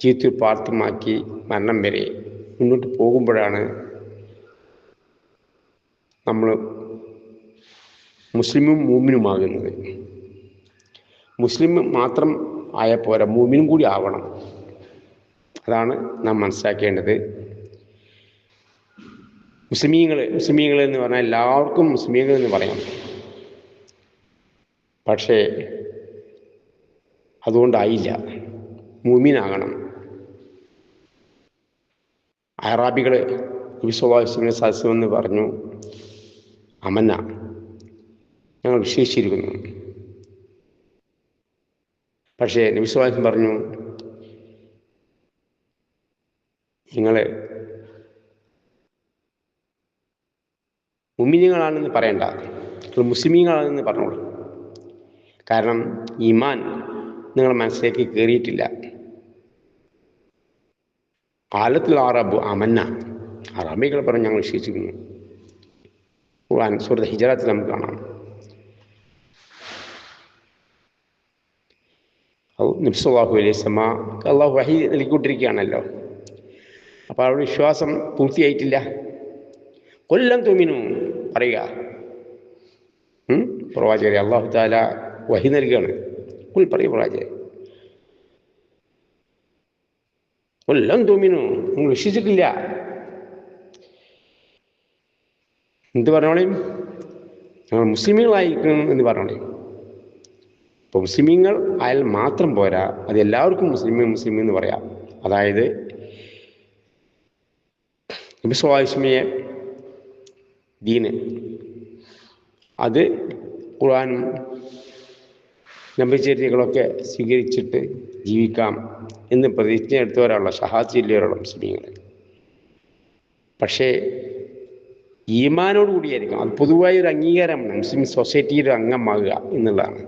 ജീവിതത്തിൽ പ്രാപ്തമാക്കി മരണം വരെ മുന്നോട്ട് പോകുമ്പോഴാണ് നമ്മൾ മുസ്ലിമും മൂമിനുമാകുന്നത്. മുസ്ലിം മാത്രം ആയ പോരാ, മൂമിനും കൂടി ആവണം. അതാണ് നാം മനസ്സിലാക്കേണ്ടത്. മുസ്ലിമീങ്ങൾ എന്ന് പറഞ്ഞാൽ എല്ലാവർക്കും മുസ്ലിമീങ്ങൾ എന്ന് പറയാം. പക്ഷേ അതുകൊണ്ടായില്ല, മൂമിനാകണം. അറാബികൾ നബി സല്ലല്ലാഹു അലൈഹി വസല്ലം സദസ്സമെന്ന് പറഞ്ഞു, അമന്ന, ഞങ്ങൾ വിശ്വസിച്ചിരിക്കുന്നു. പക്ഷേ നബി സല്ലല്ലാഹു അലൈഹി വസല്ലം പറഞ്ഞു, നിങ്ങൾ മുഅ്മിനീങ്ങളാണെന്ന് പറയണ്ട, നിങ്ങൾ മുസ്ലിമീങ്ങളാണെന്ന് പറഞ്ഞോളൂ. കാരണം ഈമാൻ നിങ്ങളുടെ മനസ്സിലേക്ക് കയറിയിട്ടില്ല. ഖാലത്തുൽ അറബു അമന്ന, അറബികൾ പറഞ്ഞു ഞങ്ങൾ വിശ്വസിക്കുന്നു. ഖുർആൻ സൂറത്തുൽ ഹിജ്റത്തിൽ നമുക്ക് കാണാം. നബി സല്ലല്ലാഹു അലൈഹി വസല്ലം അല്ലാഹു വഹി നൽകിക്കൊണ്ടിരിക്കുകയാണല്ലോ. അപ്പോൾ അവരുടെ വിശ്വാസം പൂർത്തിയായിട്ടില്ല. കൊല്ലം തുമിനു പറയുക, പ്രവാചകരെ അല്ലാഹു തആല വഹി നൽകുകയാണ്. കുൽ പറയും പ്രവാചകരെ, കൊല്ലം തുമിനു, നിങ്ങൾ വിശ്വസിച്ചിട്ടില്ല. എന്ത് പറഞ്ഞോളേ, ഞങ്ങൾ മുസ്ലിമീങ്ങളായിരിക്കണം എന്ന് പറഞ്ഞോളേ. ഇപ്പോൾ മുസ്ലിമീങ്ങൾ ആയാൽ മാത്രം പോരാ, അത് എല്ലാവർക്കും മുസ്ലിം എന്ന് പറയാം. അതായത് നബി സല്ലല്ലാഹു അലൈഹി വസല്ലമയെ ദീന്, അത് ഖുർആനും നബിചര്യകളൊക്കെ സ്വീകരിച്ചിട്ട് ജീവിക്കാം എന്ന് പ്രതിജ്ഞ എടുത്തവരാണല്ലോ ഷഹാദത്ത് ചൊല്ലിയവരാണല്ലോ മുസ്ലിമീങ്ങൾ. പക്ഷേ ഈമാനോട് കൂടിയായിരിക്കും. അത് പൊതുവായൊരു അംഗീകാരമാണ്, മുസ്ലിം സൊസൈറ്റിയുടെ അംഗമാകുക എന്നുള്ളതാണ്.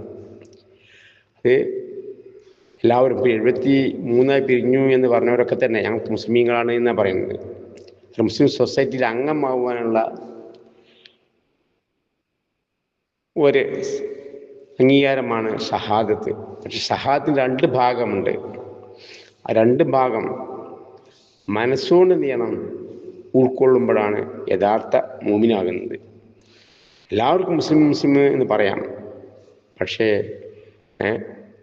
അത് എല്ലാവരും ഇപ്പോൾ 73 പിരിഞ്ഞു എന്ന് പറഞ്ഞവരൊക്കെ തന്നെ ഞങ്ങൾ മുസ്ലിമീങ്ങളാണ് എന്നാണ് പറയുന്നത്. മുസ്ലിം സൊസൈറ്റിയിൽ അംഗമാകുവാനുള്ള ഒരു അംഗീകാരമാണ് ഷഹാദത്ത്. പക്ഷെ ഷഹാദത്തിന് രണ്ട് ഭാഗമുണ്ട്. ആ രണ്ട് ഭാഗം മനസ്സുകൊണ്ട് എന്ത് ചെയ്യണം, ഉൾക്കൊള്ളുമ്പോഴാണ് യഥാർത്ഥ മൂമിനാകുന്നത്. എല്ലാവർക്കും മുസ്ലിം എന്ന് പറയാം. പക്ഷേ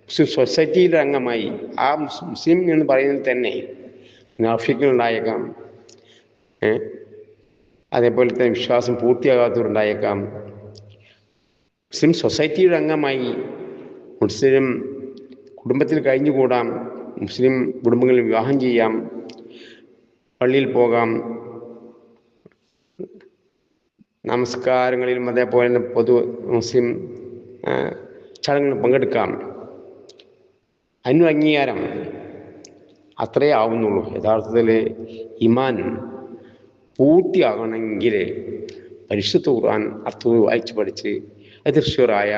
മുസ്ലിം സൊസൈറ്റിയുടെ അംഗമായി ആ മുസ്ലിം എന്ന് പറയുന്നത് തന്നെ മുനാഫിക്കുകളുണ്ടായേക്കാം, അതേപോലെ തന്നെ വിശ്വാസം പൂർത്തിയാകാത്തവരുണ്ടായേക്കാം. മുസ്ലിം സൊസൈറ്റിയുടെ അംഗമായി മുസ്ലിം കുടുംബത്തിൽ കഴിഞ്ഞുകൂടാം, മുസ്ലിം കുടുംബങ്ങളിൽ വിവാഹം ചെയ്യാം, പള്ളിയിൽ പോകാം, നമസ്കാരങ്ങളിലും അതേപോലെ തന്നെ പൊതു മുസ്ലിം ചടങ്ങുകളിൽ പങ്കെടുക്കാം. അതിന് അംഗീകാരം അത്രയേ ആവുന്നുള്ളൂ. യഥാർത്ഥത്തിൽ ഈമാൻ പൂർത്തിയാകണമെങ്കിൽ പരിശുദ്ധ ഖുർആൻ അർത്ഥം വായിച്ച് പഠിച്ച് അതിർഷറായ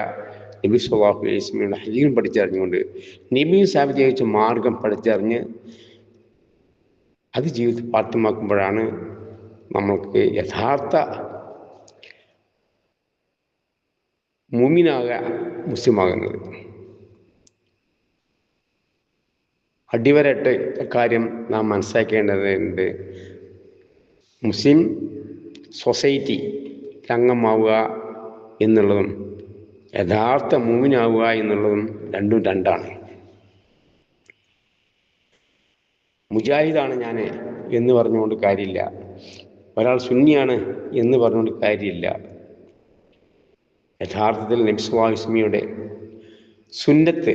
നബി സല്ലല്ലാഹു അലൈഹി വസല്ലമയുടെ ഹദീസും പഠിച്ചറിഞ്ഞുകൊണ്ട് നബിയും സാഹിബ് വെച്ച മാർഗം പഠിച്ചറിഞ്ഞ് അത് ജീവിതത്തിൽ പ്രാപ്തമാക്കുമ്പോഴാണ് നമ്മൾക്ക് യഥാർത്ഥ മുഅ്മിനാകുക, മുസ്ലിമാകുന്നത്. അടിവരട്ട് കാര്യം നാം മനസ്സിലാക്കേണ്ടതുണ്ട്. മുസ്ലിം സൊസൈറ്റി അംഗമാവുക എന്നുള്ളതും യഥാർത്ഥ മുഅ്മിനാവുക എന്നുള്ളതും രണ്ടും രണ്ടാണ്. മുജാഹിദാണ് ഞാൻ എന്ന് പറഞ്ഞുകൊണ്ട് കാര്യമില്ല, ഒരാൾ സുന്നിയാണ് എന്ന് പറഞ്ഞുകൊണ്ട് കാര്യമില്ല. യഥാർത്ഥത്തിൽ നബി സല്ലല്ലാഹു അലൈഹി വസല്ലമയുടെ സുന്നത്ത്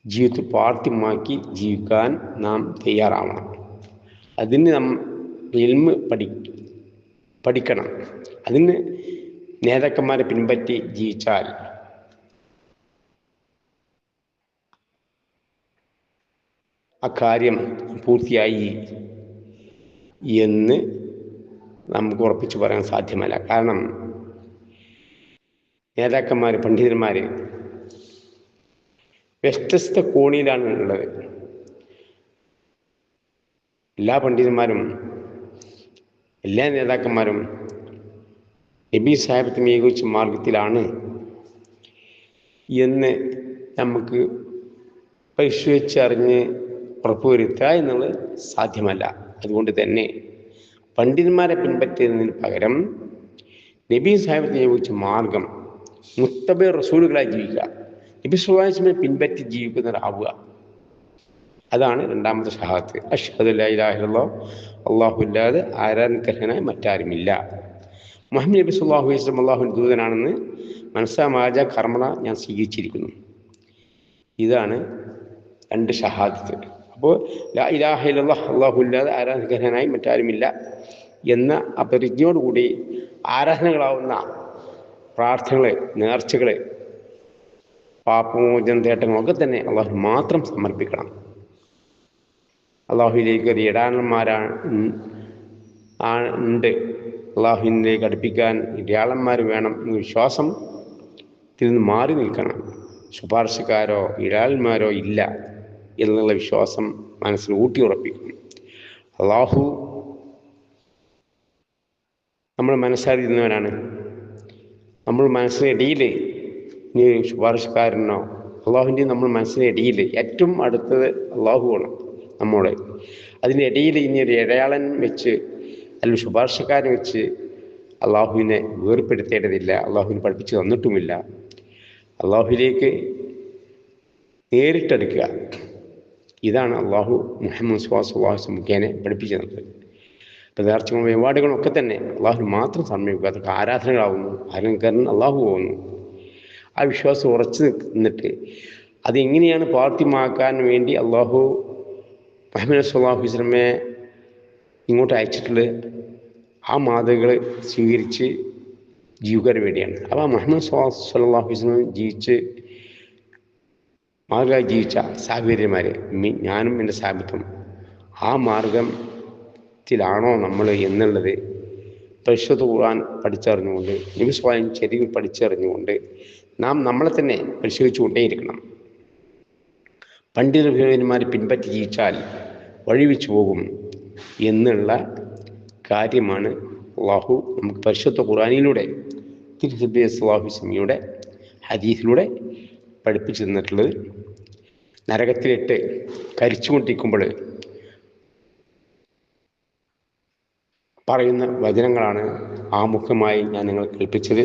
ജീവിതത്തിൽ പ്രാവർത്തികമാക്കി ജീവിക്കാൻ നാം തയ്യാറാവണം. അതിന് നാം ഇൽമ് പഠിക്കണം. അതിന് നേതാക്കന്മാരെ പിൻപറ്റി ജീവിച്ചാൽ അക്കാര്യം പൂർത്തിയായി എന്ന് നമുക്ക് ഉറപ്പിച്ച് പറയാൻ സാധ്യമല്ല. കാരണം നേതാക്കന്മാർ, പണ്ഡിതന്മാർ വ്യത്യസ്ത കോണിയിലാണ് ഉള്ളത്. എല്ലാ പണ്ഡിതന്മാരും, എല്ലാ നേതാക്കന്മാരും നബി സാഹിബത്തെ മികച്ച മാർഗത്തിലാണ് എന്ന് നമുക്ക് പരിശോധിച്ചറിഞ്ഞ് ഉറപ്പുവരുത്തുക എന്നുള്ളത് സാധ്യമല്ല. അതുകൊണ്ട് തന്നെ പണ്ഡിതന്മാരെ പിൻപറ്റുന്നതിന് പകരം നബി സാഹിബത്തെ നിയോഗിച്ച മാർഗം മുത്തബി റസൂലുകളായി ജീവിക്കുക, നബി സ്വല്ലല്ലാഹു അലൈഹി വസല്ലമയെ പിൻപറ്റി ജീവിക്കുന്നവരാവുക. അതാണ് രണ്ടാമത്തെ ഷഹാദത്ത്. അഷ്ഹദു അല്ലാ ഇലാഹ ഇല്ലല്ലാഹ്, അല്ലാഹുവില്ലാതെ ആരാധനക്കർഹനായി മറ്റാരുമില്ല, മുഹമ്മദ് നബി സ്വല്ലല്ലാഹു അലൈഹി വസല്ലം അല്ലാഹുവിൻ്റെ ദൂതനാണെന്ന് മനസ്സാ വാച കർമ്മണ ഞാൻ സ്വീകരിച്ചിരിക്കുന്നു. ഇതാണ് രണ്ട് ഷഹാദത്ത്. അപ്പോൾ ലാ ഇലാഹ ഇല്ലല്ലാഹ്, അല്ലാഹുവില്ലാതെ ആരാധനക്കർഹനായി മറ്റാരുമില്ല എന്ന അപരിജ്ഞയോടുകൂടി ആരാധനകളാവുന്ന പ്രാർത്ഥനകൾ, നേർച്ചകൾ, പാപമോചന തേട്ടങ്ങളൊക്കെ തന്നെ അള്ളാഹു മാത്രം സമർപ്പിക്കണം. അള്ളാഹുവിലേക്ക് ഒരു ഉണ്ട്, അള്ളാഹുവിലേക്ക് അടുപ്പിക്കാൻ ഇടയാളന്മാർ വേണം എന്ന വിശ്വാസം നിന്ന് മാറി നിൽക്കണം. ശുപാർശക്കാരോ ഇടയാളന്മാരോ ഇല്ല എന്നുള്ള വിശ്വാസം മനസ്സിൽ ഊട്ടിയുറപ്പിക്കണം. അള്ളാഹു നമ്മൾ മനസ്സറിയുന്നവനാണ്. നമ്മൾ മനസ്സിനിടയിൽ ഇനി ശുപാർശക്കാരനോ അള്ളാഹുവിൻ്റെ നമ്മൾ മനസ്സിനിടയിൽ ഏറ്റവും അടുത്തത് അള്ളാഹുവാണ് നമ്മോട്. അതിനിടയിൽ ഇനി ഒരു ഇടയാളൻ വെച്ച് അല്ലെങ്കിൽ ശുപാർശക്കാരൻ വെച്ച് അള്ളാഹുവിനെ വേർപ്പെടുത്തേണ്ടതില്ല. അള്ളാഹുവിനെ പഠിപ്പിച്ച് തന്നിട്ടുമില്ല. അള്ളാഹുവിലേക്ക് നേരിട്ടെടുക്കുക, ഇതാണ് അള്ളാഹു മുഹമ്മദ് സ്വല്ലല്ലാഹു അലൈഹി വസല്ലം മുഖേന പഠിപ്പിച്ചു തന്നത്. ഇപ്പോൾ നേർച്ചകളും വഴിപാടുകളും ഒക്കെ തന്നെ അള്ളാഹുവിന് മാത്രം സമർപ്പിക്കുക. അതൊക്കെ ആരാധനകളാവുന്നു, ആരാധനക്കാരൻ അള്ളാഹു പോകുന്നു. ആ വിശ്വാസം ഉറച്ചു നിന്നിട്ട് അതെങ്ങനെയാണ് പ്രാവർത്തികമാക്കാൻ വേണ്ടി അള്ളാഹു മുഹമ്മദ് സ്വല്ലല്ലാഹു അലൈഹി വസല്ലമയെ ഇങ്ങോട്ട് അയച്ചിട്ടുള്ളത്, ആ മാതൃകകൾ സ്വീകരിച്ച് ജീവിക്കാൻ വേണ്ടിയാണ്. അപ്പോൾ മുഹമ്മദ് സ്വല്ലല്ലാഹു അലൈഹി വസല്ലം ജീവിച്ച് മാർഗമായി ജീവിച്ച സാഹചര്യന്മാർ, ഞാനും എൻ്റെ സാഹിബത്തും ആ മാർഗത്തിലാണോ നമ്മൾ എന്നുള്ളത് പരിശുദ്ധ ഖുർആൻ പഠിച്ചറിഞ്ഞുകൊണ്ട്, നബി സ്വല്ലല്ലാഹു അലൈഹി വസല്ലം ചരിവ് പഠിച്ചറിഞ്ഞുകൊണ്ട് നാം നമ്മളെ തന്നെ പരിശോധിച്ചു കൊണ്ടേയിരിക്കണം. പണ്ഡിതന്മാരെ പിൻപറ്റി ജീവിച്ചാൽ വഴിവെച്ചു പോകും എന്നുള്ള കാര്യമാണ് അള്ളാഹു നമുക്ക് പരിശുദ്ധ ഖുർആനിലൂടെ, തിരുനബി സ്വല്ലല്ലാഹു അലൈഹി വസല്ലമയുടെ ഹദീസിലൂടെ പഠിപ്പിച്ചു തന്നിട്ടുള്ളത്. നരകത്തിലിട്ട് കരിച്ചുകൊണ്ടിരിക്കുമ്പോൾ പറയുന്ന വചനങ്ങളാണ് ആമുഖമായി ഞാൻ നിങ്ങൾ കേൾപ്പിച്ചത്.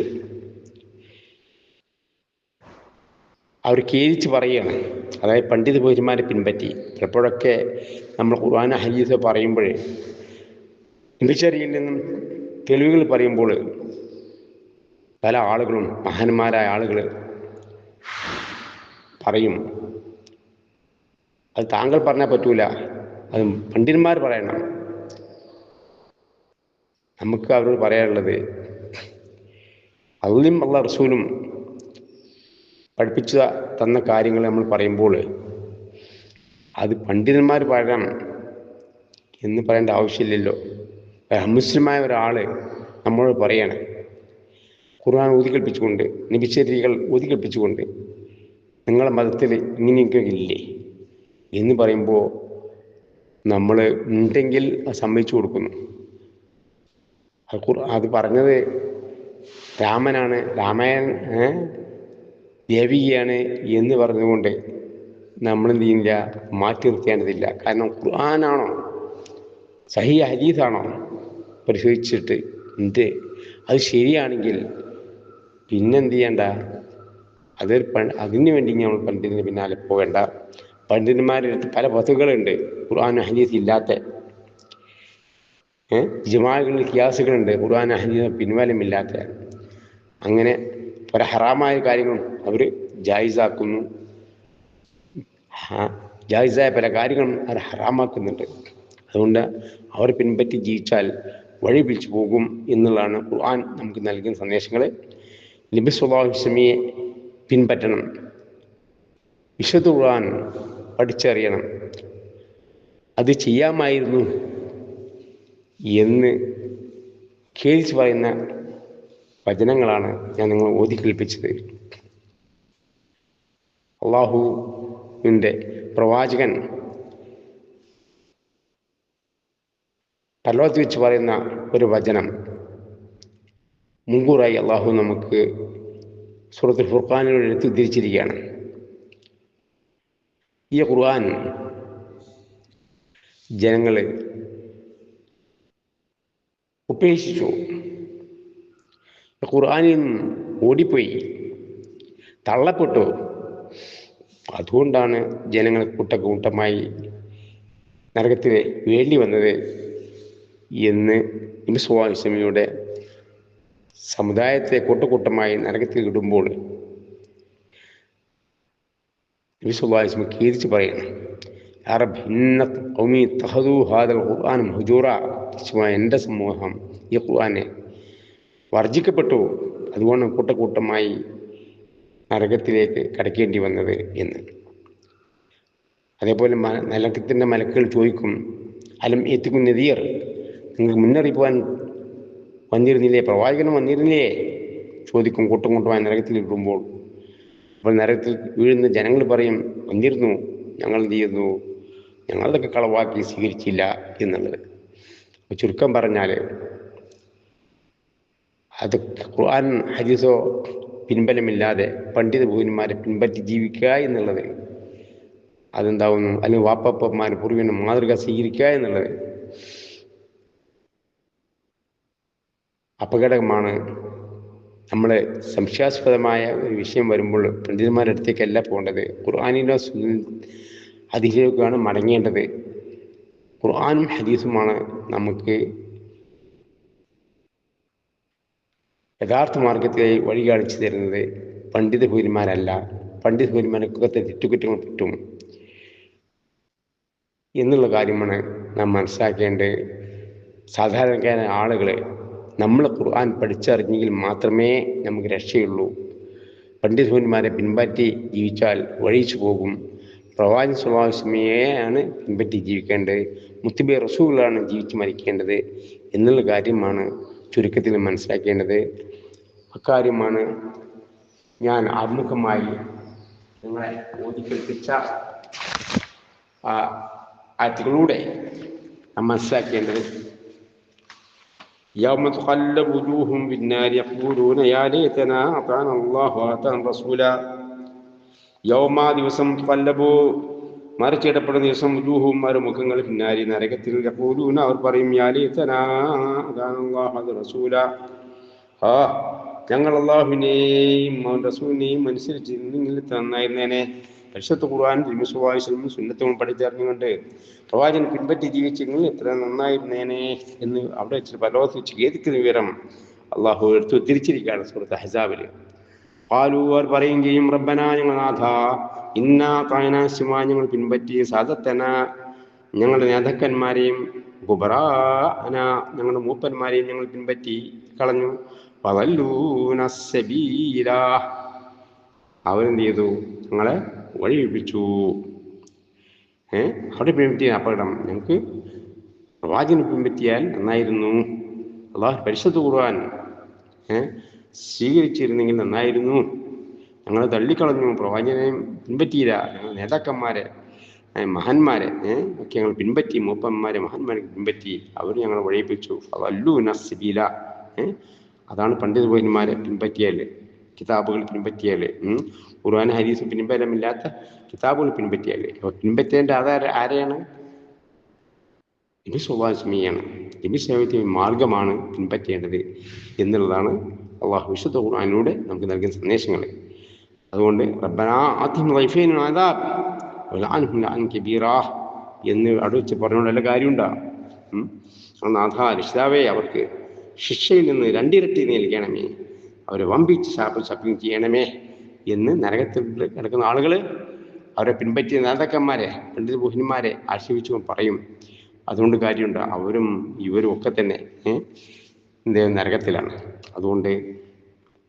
അവർ ഖേദിച്ച് പറയുകയാണ്. അതായത് പണ്ഡിത പൗരന്മാരെ പിൻപറ്റി ചിലപ്പോഴൊക്കെ നമ്മൾ ഖുർആൻ ഹദീസ് പറയുമ്പോൾ നിശ്ചറിയിൽ നിന്നും തെളിവുകൾ പറയുമ്പോൾ പല ആളുകളും, മഹാന്മാരായ ആളുകൾ പറയും, അത് താങ്കൾ പറഞ്ഞാൽ പറ്റൂല, അത് പണ്ഡിതന്മാർ പറയണം. നമുക്ക് അവരോട് പറയാനുള്ളത്, അള്ളയും അള്ളാഹ് റസൂലും പഠിപ്പിച്ച തന്ന കാര്യങ്ങൾ നമ്മൾ പറയുമ്പോൾ അത് പണ്ഡിതന്മാർ പറയണം എന്ന് പറയേണ്ട ആവശ്യമില്ലല്ലോ. മുസ്ലിമായ ഒരാൾ നമ്മളോട് പറയണം, ഖുർആൻ ഊതികൽപ്പിച്ചുകൊണ്ട്, നബിചര്യകൾ ഊതികൽപ്പിച്ചുകൊണ്ട് നിങ്ങളുടെ മതത്തിൽ ഇങ്ങനെയൊക്കെ ഇല്ലേ എന്ന് പറയുമ്പോൾ നമ്മൾ ഉണ്ടെങ്കിൽ അത് സമ്മതിച്ചു കൊടുക്കുന്നു. അത് പറഞ്ഞത് രാമനാണ്, രാമായണൻ ദേവികയാണ് എന്ന് പറഞ്ഞുകൊണ്ട് നമ്മളെന്ത് ചെയ്യുന്നില്ല, മാറ്റി നിർത്തേണ്ടതില്ല. കാരണം ഖുർആനാണോ സഹീഹ് ഹദീസാണോ പരിശോധിച്ചിട്ട് അത് ശരിയാണെങ്കിൽ പിന്നെന്ത് ചെയ്യണ്ട, അതിനു വേണ്ടി നമ്മൾ പണ്ഡിതന് പിന്നാലെ പോകേണ്ട. പണ്ഡിതന്മാരുടെ അടുത്ത് പല പത്തുകളുണ്ട് ഖുർആൻ ഹദീസ് ഇല്ലാത്ത, ഇജ്മാഉകളിൽ ഖിയാസുകളുണ്ട് ഖുർആൻ ഹദീസ് പിൻവലമില്ലാത്ത. അങ്ങനെ പല ഹറാമായ കാര്യങ്ങളും അവർ ജായിസാക്കുന്നു, ജായിസായ പല കാര്യങ്ങളും അവർ ഹറാമാക്കുന്നുണ്ട്. അതുകൊണ്ട് അവർ പിൻപറ്റി ജീവിച്ചാൽ വഴി പിടിച്ചു പോകും എന്നുള്ളതാണ് ഖുർആൻ നമുക്ക് നൽകുന്ന സന്ദേശങ്ങൾ. നബി സ്വല്ലല്ലാഹു അലൈഹി വസല്ലമയെ പിൻപറ്റണം, വിശുദ്ധ ഖുർആൻ പഠിച്ചറിയണം. അത് ചെയ്യാമായിരുന്നു എന്ന് ഖേദിച്ച് പറയുന്ന വചനങ്ങളാണ് ഞാൻ നിങ്ങൾ ഓതി കേൾപ്പിച്ചത്. അള്ളാഹുവിൻ്റെ പ്രവാചകൻ പരലോകത്ത് വെച്ച് പറയുന്ന ഒരു വചനം മുൻകൂറായി അള്ളാഹു നമുക്ക് സൂറത്തുൽ ഫുർഖാനിലൂടെ എടുത്തുദ്ധരിച്ചിരിക്കുകയാണ്. ഈ ഖുർആൻ ജനങ്ങൾ ഉപേക്ഷിച്ചു, ഖുർആനിൽ നിന്നും ഓടിപ്പോയി, തള്ളപ്പെട്ടു. അതുകൊണ്ടാണ് ജനങ്ങൾ കൂട്ടമായി നരകത്തിൽ വേണ്ടി വന്നത് എന്ന് നബി സല്ലല്ലാഹു അലൈഹി വസല്ലമയുടെ സമുദായത്തെ കൂട്ടമായി നരകത്തിൽ ഇടുമ്പോൾ നബി സല്ലല്ലാഹു അലൈഹി വസല്ലം ഖേദിച്ച് പറയുന്നു, യാ റബ്ബി ഇന്ന ഖൗമി തഖദൂ ഹാദൽ ഖുർആൻ മഹ്ജൂറാ. എൻ്റെ സമൂഹം ഈ ഖുർആനെ വർജിക്കപ്പെട്ടു, അതുകൊണ്ട് കൂട്ടമായി നരകത്തിലേക്ക് കടക്കേണ്ടി വന്നത് എന്ന്. അതേപോലെ നരകത്തിൻ്റെ മലക്കുകൾ ചോദിക്കും, അലം എത്തിക്കും നദീർ, നിങ്ങൾക്ക് മുന്നറിയിപ്പുവാൻ വന്നിരുന്നില്ലേ, പ്രവാചകനും വന്നിരുന്നില്ലേ ചോദിക്കും കൂട്ടമായി നരകത്തിൽ ഇടുമ്പോൾ. അപ്പോൾ നരകത്തിൽ വീഴുന്ന ജനങ്ങൾ പറയും, വന്നിരുന്നു, ഞങ്ങൾ എന്ത് ചെയ്യുന്നു, ഞങ്ങളതൊക്കെ കളവാക്കി സ്വീകരിച്ചില്ല എന്നുള്ളത്. ചുരുക്കം പറഞ്ഞാൽ അത് ഖുർആൻ ഹദീസോ പിൻബലമില്ലാതെ പണ്ഡിത ഭൂന്മാരെ പിൻപറ്റി ജീവിക്കുക എന്നുള്ളത് അതെന്താവുന്നു, അല്ലെങ്കിൽ വാപ്പപ്പന്മാർ പൂർവ്വന് മാതൃക സ്വീകരിക്കുക എന്നുള്ളത് അപകടമാണ്. നമ്മൾ സംശയാസ്പദമായ ഒരു വിഷയം വരുമ്പോൾ പണ്ഡിതന്മാരുടെ അടുത്തേക്കല്ല പോകേണ്ടത്, ഖുർആനിലോ ഹദീസിലേക്കാണ് മടങ്ങേണ്ടത്. ഖുർആനും ഹദീസുമാണ് നമുക്ക് യഥാർത്ഥ മാർഗത്തിലെ വഴി കാണിച്ചു തരുന്നത്, പണ്ഡിത ഭൂരിമാരല്ല. പണ്ഡിത ഭൂരിമാരൊക്കെ തെറ്റുകുറ്റങ്ങൾ പറ്റും എന്നുള്ള കാര്യമാണ് നാം മനസ്സിലാക്കേണ്ടത്. സാധാരണക്കാരായ ആളുകൾ നമ്മൾ ഖുർആൻ പഠിച്ചറിഞ്ഞെങ്കിൽ മാത്രമേ നമുക്ക് രക്ഷയുള്ളൂ. പണ്ഡിത ഭൂരിമാരെ പിൻപറ്റി ജീവിച്ചാൽ വഴിച്ചു പോകും. പ്രവാചകൻ സ്വല്ലല്ലാഹു അലൈഹി വസല്ലമയെയാണ് പിൻപറ്റി ജീവിക്കേണ്ടത്, മുത്തുബി റസൂലാണ് ജീവിച്ച് മരിക്കേണ്ടത് എന്നുള്ള കാര്യമാണ് ചുരുക്കത്തിൽ മനസ്സിലാക്കേണ്ടത്. അക്കാര്യമാണ് ഞാൻ ആമുഖമായി നിങ്ങളെ ഓതിക്കേൽപ്പിച്ച ആയത്തുകളിലൂടെ നാം മനസ്സിലാക്കേണ്ടത്. يوم تقلب وجوههم بالنار يقولون يا ليتنا أطعنا الله وأطعنا الرسول. യൗമ ദിവസം തഖല്ലബു മറിച്ചിടപ്പെടുന്ന ദിവസം വുജൂഹും മുഖങ്ങൾ പിന്നാരി നരകത്തിൽ യഖൂലൂന അവർ പറയും, യാ ലൈതനാ അതാനല്ലാഹു വ റസൂല, ഞങ്ങൾ അല്ലാഹുവിനെയും റസൂലിനെയും അനുസരിച്ചിരുന്നെങ്കിൽ നന്നായിരുന്നേനെ. പരിശുദ്ധ ഖുർആൻ നബി സല്ലല്ലാഹു അലൈഹി വസല്ലം സുന്നത്തും പഠിച്ചറിഞ്ഞുകൊണ്ട് പ്രവാചകൻ പിൻപറ്റി ജീവിച്ചെങ്കിൽ എത്ര നന്നായിരുന്നേനെ എന്ന് അവിടെ വെച്ച് പരലോകത്ത് വെച്ച് ഖേദിക്കുന്ന വിവരം അള്ളാഹു എടുത്തു തിരിച്ചിരിക്കുകയാണ് സൂറത്ത് അഹ്സാബിൽ. ഖാലൂ അവർ പറയുകയും ചെയ്യും, റബ്ബനാ ഞങ്ങൾ നാഥ, ഇന്നാ തഅനാ സിമാ ഞങ്ങൾ പിൻപറ്റി, സാദത്തന ഞങ്ങളുടെ നേതാക്കന്മാരെയും, ഖുബറാന ഞങ്ങളുടെ മൂപ്പന്മാരെയും ഞങ്ങൾ പിൻപറ്റി കളഞ്ഞു, വദല്ലൂന സബീല അവരെന്ത് ചെയ്തു, ഞങ്ങളെ വഴിപിടിച്ചു. അവിടെ പിൻപറ്റിയ അപകടം ഞങ്ങൾക്ക് പ്രവാചകനെ പിൻപറ്റിയാൽ നന്നായിരുന്നു. അള്ളാഹു പരിശുദ്ധ ഖുർആൻ സ്വീകരിച്ചിരുന്നെങ്കിൽ നന്നായിരുന്നു. ഞങ്ങൾ തള്ളിക്കളഞ്ഞു, പ്രവാചകനെയും പിൻപറ്റിയില്ല. ഞങ്ങൾ നേതാക്കന്മാരെ മഹാന്മാരെ ഒക്കെ ഞങ്ങൾ പിൻപറ്റി, മൂപ്പന്മാരെ മഹാന്മാരെ പിൻപറ്റി, അവർ ഞങ്ങളെ വഴിപ്പിച്ചു. അതല്ലു നസ്ബീല അതാണ് പണ്ഡിത പൗരന്മാരെ പിൻപറ്റിയാൽ, കിതാബുകൾ പിൻപറ്റിയാൽ, ഖുർആൻ ഹദീസ് പിൻബലമില്ലാത്ത കിതാബുകൾ പിൻപറ്റിയാൽ. അപ്പോൾ പിൻപറ്റേണ്ട ആരെയാണ്? നബി സല്ലല്ലാഹു അലൈഹി വസല്ലമയാണ്. നബി സല്ലല്ലാഹു മാർഗമാണ് പിൻപറ്റേണ്ടത് എന്നുള്ളതാണ് അള്ളാഹു വിശുദ്ധ ഖുർആനിലൂടെ നമുക്ക് നൽകുന്ന സന്ദേശങ്ങൾ. അതുകൊണ്ട് റബ്ബനാ ആതിഹിം ളൈഫൈൻ അദാബ് വലഅൻഹും ലഅൻ കബീറാ എന്ന് അടുത്ത് പറഞ്ഞുകൊണ്ട് വല്ല കാര്യമുണ്ടോ? നാഥ രക്ഷിതാവേ, അവർക്ക് ശിക്ഷയിൽ നിന്ന് 2 ഇരട്ടി നൽകണമേ, അവരെ വമ്പിച്ച് ശാപം ചെയ്യണമേ എന്ന് നരകത്തിൽ കിടക്കുന്ന ആളുകൾ അവരെ പിൻപറ്റിയ നേതാക്കന്മാരെ പണ്ഡിത ബഹുന്മാരെ ആക്ഷേപിച്ചു പറയും. അതുകൊണ്ട് കാര്യമുണ്ട്, അവരും ഇവരും ഒക്കെ തന്നെ നരകത്തിലാണ്. അതുകൊണ്ട്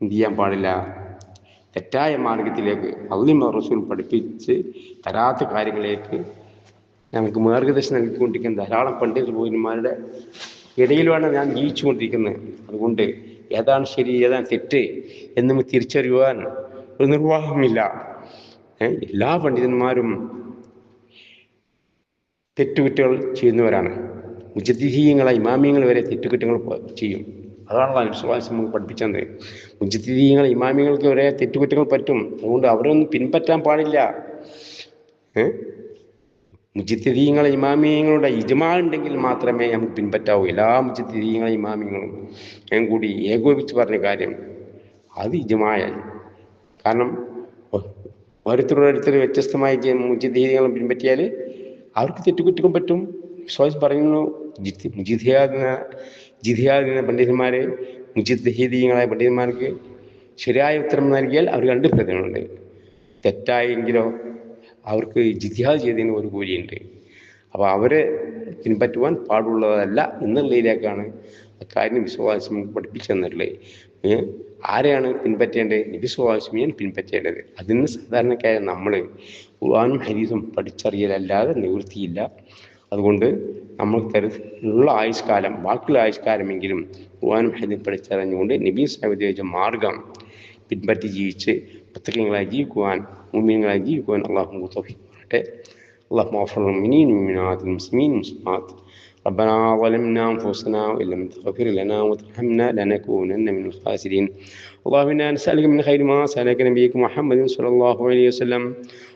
എന്ത് ചെയ്യാൻ പാടില്ല, തെറ്റായ മാർഗത്തിലേക്ക് അള്ളാഹു റസൂൽ പഠിപ്പിച്ച് തരാത്ത കാര്യങ്ങളിലേക്ക് ഞങ്ങൾക്ക് മാർഗദർശനം നൽകിക്കൊണ്ടിരിക്കുന്ന ധാരാളം പണ്ഡിത ബഹുന്മാരുടെ ഇടയിലാണ് ഞാൻ ജീവിച്ചുകൊണ്ടിരിക്കുന്നത്. അതുകൊണ്ട് ഏതാണ് ശരി ഏതാണ് തെറ്റ് എന്നും തിരിച്ചറിയുവാൻ ഒരു നിർവാഹമില്ല. എല്ലാ പണ്ഡിതന്മാരും തെറ്റുകുറ്റങ്ങൾ ചെയ്യുന്നവരാണ്. മുജദ്ദിദീങ്ങളെ ഇമാമിയങ്ങൾ വരെ തെറ്റുകുറ്റങ്ങൾ ചെയ്യും. അതാണ് വിശ്വാസം നമുക്ക് പഠിപ്പിച്ചത്. മുജദ്ദിദീങ്ങളെ ഇമാമിയങ്ങൾക്ക് വരെ തെറ്റുകുറ്റങ്ങൾ പറ്റും. അതുകൊണ്ട് അവരൊന്നും പിൻപറ്റാൻ പാടില്ല. മുജദ്ദിദീങ്ങളെ ഇമാമിയങ്ങളുടെ ഇജ്മാ ഉണ്ടെങ്കിൽ മാത്രമേ നമുക്ക് പിൻപറ്റാവൂ. എല്ലാ മുജദ്ദിദീങ്ങളെ ഇമാമിയങ്ങളും ഞാൻ കൂടി ഏകോപിച്ച് പറഞ്ഞ കാര്യം അത് ഇജ്മായായി. കാരണം ഓരോരുത്തരോരോരുത്തർ വ്യത്യസ്തമായ മുജദ്ദിദീങ്ങളെ പിൻപറ്റിയാൽ അവർക്ക് തെറ്റുകുറ്റം പറ്റും. വിശ്വാസം പറയുന്നു, ജിദ്ദിയാദിന പണ്ഡിതന്മാരെ മുജദ്ദിദീങ്ങളായ പണ്ഡിതന്മാർക്ക് ശരിയായ ഉത്തരം നൽകിയാൽ അവർ 2 പ്രതികളുണ്ട്. തെറ്റായെങ്കിലോ അവർക്ക് ജിദ്ദിയാദ് ചെയ്തതിന് ഒരു കൂലിയുണ്ട്. അപ്പോൾ അവരെ പിൻപറ്റുവാൻ പാടുള്ളതല്ല എന്നുള്ളതിലേക്കാണ് അക്കാര്യം വിശ്വാസം പഠിപ്പിച്ചു തന്നിട്ടുള്ളത്. ആരെയാണ് പിൻപറ്റേണ്ടത്? നബി സ്വല്ലല്ലാഹു പിൻപറ്റേണ്ടത്. അതിന് സാധാരണക്കായ നമ്മൾ ഖുർആനും ഹദീസും പഠിച്ചറിയലല്ലാതെ നിവൃത്തിയില്ല. അതുകൊണ്ട് നമുക്ക് ഉള്ള ആയുഷ്കാലം, ബാക്കിയുള്ള ആയുഷ്കാലമെങ്കിലും ഖുർആനും ഹദീസും പഠിച്ചറിഞ്ഞുകൊണ്ട് നബി സ്വല്ലല്ലാഹു മാർഗം പിൻപറ്റി ജീവിച്ച് മുത്തഖീങ്ങളായി ജീവിക്കുവാൻ, മുഅ്മിനീങ്ങളായി ജീവിക്കുവാൻ അല്ലാഹു തൗഫീഖ് നൽകട്ടെ. اللهم اغفر للمؤمنين والمؤمنات والمسلمين والمسلمات. ربنا ظلمنا أنفسنا وإن لم تغفر لنا وترحمنا لنكونن من الخاسرين. اللهم إنا نسألك من خير ما سألك نبيك محمد صلى الله عليه وسلم،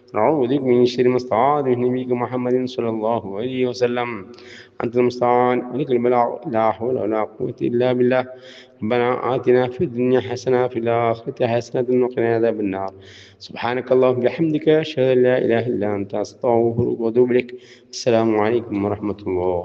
ونعوذ بك من شر ما استعاذ به نبيك محمد صلى الله عليه وسلم. أنت المستعان ولك البلاغ، لا حول ولا قوة إلا بالله. ربنا آتنا في الدنيا حسنة وفي الآخرة حسنة وقنا عذاب النار. سبحانك اللهم وبحمدك أشهد أن لا إله إلا أنت أستغفرك وأتوب إليك. السلام عليكم ورحمة الله.